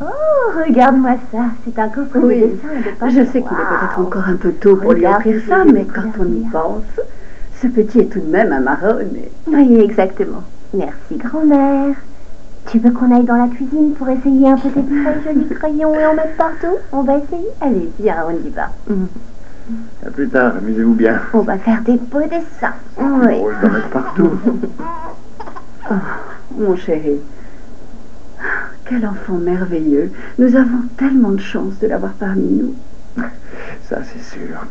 Oh, regarde-moi ça. C'est un coffret de dessin et de peinture. Je sais qu'il est peut-être encore un peu tôt pour lui offrir ça, mais quand on y pense, ce petit est tout de même un marron. Oui, exactement. Merci, grand-mère. Tu veux qu'on aille dans la cuisine pour essayer un peu tes très jolis crayons et en mettre partout? On va essayer? Allez, viens, on y va. À plus tard, amusez-vous bien. On va faire des beaux dessins. Oui. On va en mettre partout. Oh, mon chéri. Quel enfant merveilleux. Nous avons tellement de chance de l'avoir parmi nous. Ça, c'est sûr.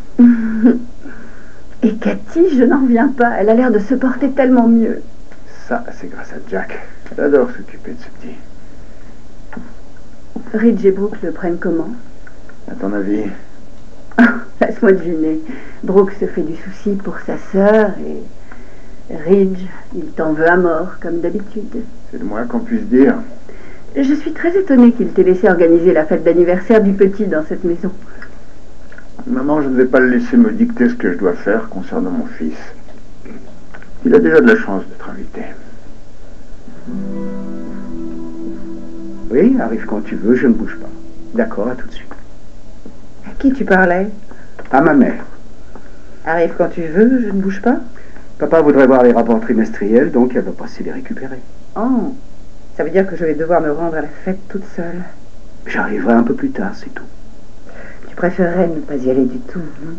Et Cathy, je n'en reviens pas. Elle a l'air de se porter tellement mieux. Ça, c'est grâce à Jack. Elle adore s'occuper de ce petit. Ridge et Brooke le prennent comment? À ton avis? Laisse-moi deviner. Brooke se fait du souci pour sa sœur et Ridge, il t'en veut à mort, comme d'habitude. C'est le moins qu'on puisse dire. Je suis très étonnée qu'il t'ait laissé organiser la fête d'anniversaire du petit dans cette maison. Maman, je ne vais pas le laisser me dicter ce que je dois faire concernant mon fils. Il a déjà de la chance d'être invité. Oui, arrive quand tu veux, je ne bouge pas. D'accord, à tout de suite. À qui tu parlais? À ma mère. Arrive quand tu veux, je ne bouge pas. Papa voudrait voir les rapports trimestriels, donc elle va passer les récupérer. Oh, ça veut dire que je vais devoir me rendre à la fête toute seule. J'arriverai un peu plus tard, c'est tout. Tu préférerais ne pas y aller du tout, non?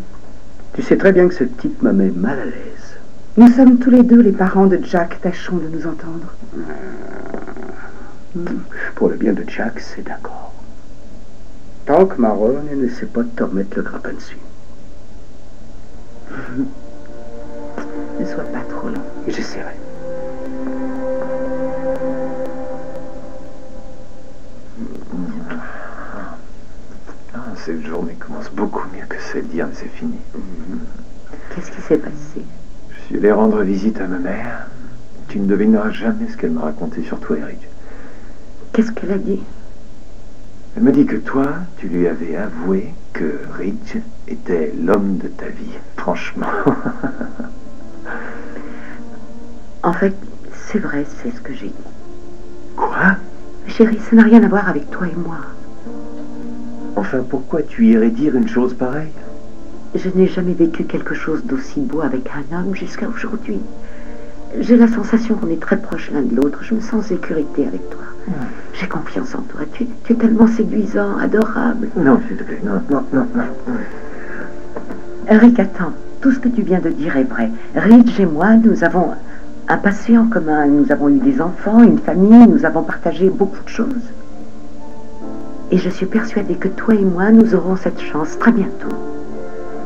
Tu sais très bien que ce type me met mal à l'aise. Nous sommes tous les deux les parents de Jack, tâchons de nous entendre. Pour le bien de Jack, c'est d'accord. Tant que Marone n'essaie pas de te remettre le grappin dessus. Ne sois pas trop lent. J'essaierai. Cette journée commence beaucoup mieux que celle d'hier, mais c'est fini. Qu'est-ce qui s'est passé? Je suis allé rendre visite à ma mère. Tu ne devineras jamais ce qu'elle m'a raconté sur toi, Eric. Qu'est-ce qu'elle a dit? Elle me dit que toi, tu lui avais avoué que Ridge était l'homme de ta vie. Franchement. En fait, c'est vrai, c'est ce que j'ai dit. Quoi? Chérie, ça n'a rien à voir avec toi et moi. Enfin, pourquoi tu irais dire une chose pareille? Je n'ai jamais vécu quelque chose d'aussi beau avec un homme jusqu'à aujourd'hui. J'ai la sensation qu'on est très proches l'un de l'autre. Je me sens en sécurité avec toi. J'ai confiance en toi. Tu es tellement séduisant, adorable. Non, s'il te plaît, non. Eric, attends. Tout ce que tu viens de dire est vrai. Ridge et moi, nous avons un passé en commun. Nous avons eu des enfants, une famille. Nous avons partagé beaucoup de choses. Et je suis persuadée que toi et moi, nous aurons cette chance très bientôt.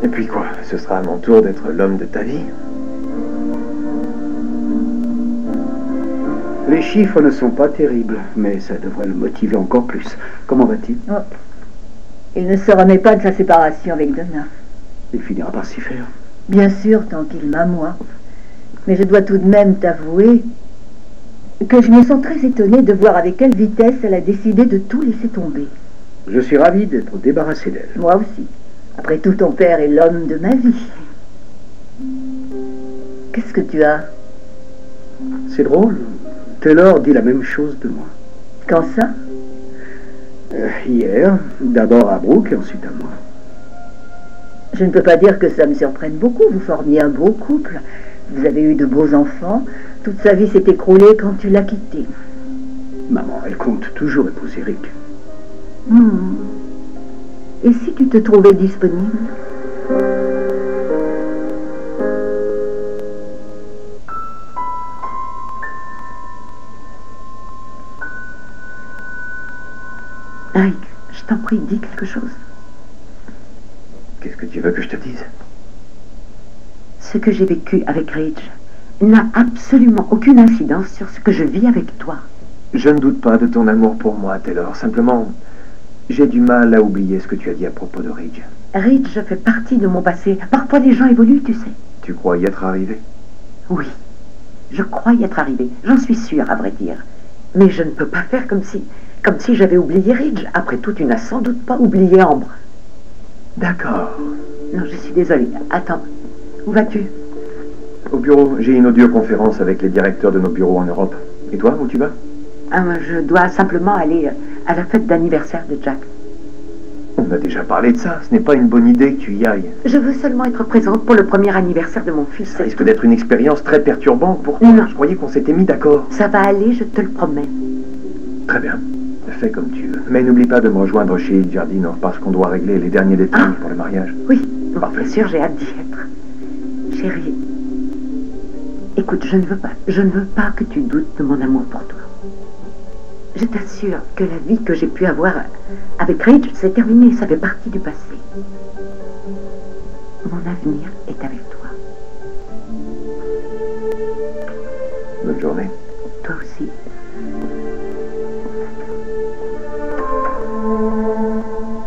Et puis quoi? Ce sera à mon tour d'être l'homme de ta vie? Les chiffres ne sont pas terribles, mais ça devrait le motiver encore plus. Comment va-t-il? Oh. Il ne se remet pas de sa séparation avec Donna. Il finira par s'y faire. Bien sûr, tant qu'il m'a moi. Mais je dois tout de même t'avouer que je me sens très étonnée de voir avec quelle vitesse elle a décidé de tout laisser tomber. Je suis ravi d'être débarrassé d'elle. Moi aussi. Après tout, ton père est l'homme de ma vie. Qu'est-ce que tu as? C'est drôle. Taylor dit la même chose de moi. Quand ça? Hier, d'abord à Brooke et ensuite à moi. Je ne peux pas dire que ça me surprenne beaucoup. Vous formiez un beau couple. Vous avez eu de beaux enfants. Toute sa vie s'est écroulée quand tu l'as quitté. Maman, elle compte toujours épouser Rick. Et si tu te trouvais disponible? Eric, je t'en prie, dis quelque chose. Qu'est-ce que tu veux que je te dise? Ce que j'ai vécu avec Ridge n'a absolument aucune incidence sur ce que je vis avec toi. Je ne doute pas de ton amour pour moi, Taylor. Simplement, j'ai du mal à oublier ce que tu as dit à propos de Ridge. Ridge fait partie de mon passé. Parfois les gens évoluent, tu sais. Tu crois y être arrivé? Oui, je crois y être arrivé. J'en suis sûre, à vrai dire. Mais je ne peux pas faire comme si j'avais oublié Ridge. Après tout, tu n'as sans doute pas oublié Ambre. D'accord. Non, je suis désolée. Attends, où vas-tu? Au bureau, j'ai une audioconférence avec les directeurs de nos bureaux en Europe. Et toi, où tu vas? Je dois simplement aller à la fête d'anniversaire de Jack. On a déjà parlé de ça. Ce n'est pas une bonne idée que tu y ailles. Je veux seulement être présente pour le premier anniversaire de mon fils. Ça risque d'être une expérience très perturbante pour toi. Non. Je croyais qu'on s'était mis d'accord. Ça va aller, je te le promets. Très bien. Fais comme tu veux. Mais n'oublie pas de me rejoindre chez Il Giardino parce qu'on doit régler les derniers détails pour le mariage. Oui, Parfait. bien sûr, j'ai hâte d'y être. Chérie, écoute, je ne veux pas que tu doutes de mon amour pour toi. Je t'assure que la vie que j'ai pu avoir avec Ridge, c'est terminé, ça fait partie du passé. Mon avenir est avec toi. Bonne journée. Toi aussi.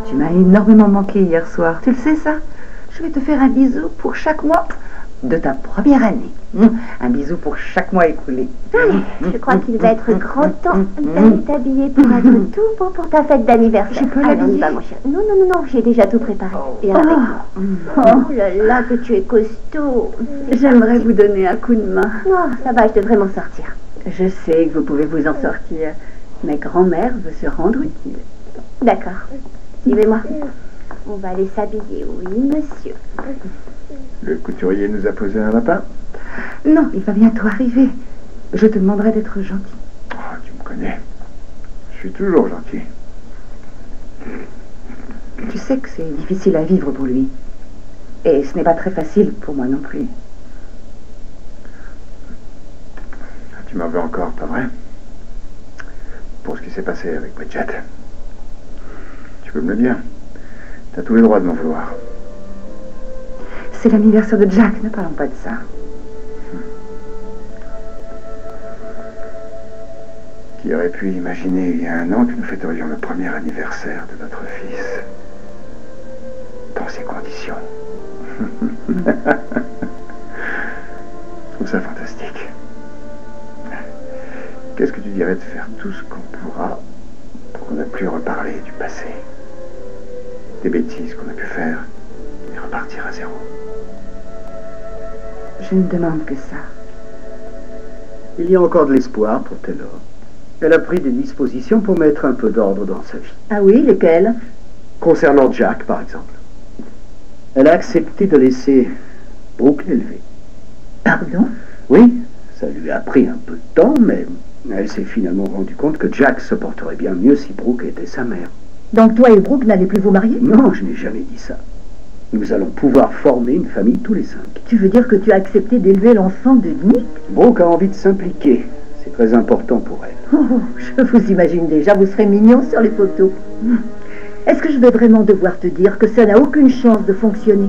Tu m'as énormément manqué hier soir, tu le sais ça? Je vais te faire un bisou pour chaque mois de ta première année. Un bisou pour chaque mois écoulé. Allez, je crois qu'il va être grand temps d'aller t'habiller pour être tout beau pour ta fête d'anniversaire. Je peux Allez, on y l'habiller? va, mon chéri. Non, non, non, non, j'ai déjà tout préparé. Viens avec moi. Oh là là, que tu es costaud. J'aimerais vous donner un coup de main. Non, ça va, je devrais m'en sortir. Je sais que vous pouvez vous en sortir, mais grand-mère veut se rendre utile. D'accord. Suivez-moi. On va aller s'habiller, oui, monsieur. Le couturier nous a posé un lapin. Non, il va bientôt arriver. Je te demanderai d'être gentil. Oh, tu me connais. Je suis toujours gentil. Tu sais que c'est difficile à vivre pour lui. Et ce n'est pas très facile pour moi non plus. Tu m'en veux encore, pas vrai? Pour ce qui s'est passé avec Bridget. Tu peux me le dire. T'as tous les droits de m'en vouloir. C'est l'anniversaire de Jack, ne parlons pas de ça. Qui aurait pu imaginer il y a un an que nous fêterions le premier anniversaire de notre fils dans ces conditions? Je trouve ça fantastique. Qu'est-ce que tu dirais de faire tout ce qu'on pourra pour ne plus reparler du passé, des bêtises qu'on a pu faire et repartir à zéro? Je ne demande que ça. Il y a encore de l'espoir pour Taylor. Elle a pris des dispositions pour mettre un peu d'ordre dans sa vie. Ah oui, lesquels? Concernant Jack, par exemple. Elle a accepté de laisser Brooke l'élever. Pardon? Oui, ça lui a pris un peu de temps, mais elle s'est finalement rendue compte que Jack se porterait bien mieux si Brooke était sa mère. Donc toi et Brooke n'allez plus vous marier? Non, je n'ai jamais dit ça. Nous allons pouvoir former une famille tous les 5. Tu veux dire que tu as accepté d'élever l'enfant de Nick? Brooke a envie de s'impliquer. C'est très important pour elle. Oh, je vous imagine déjà, vous serez mignon sur les photos. Est-ce que je vais vraiment devoir te dire que ça n'a aucune chance de fonctionner?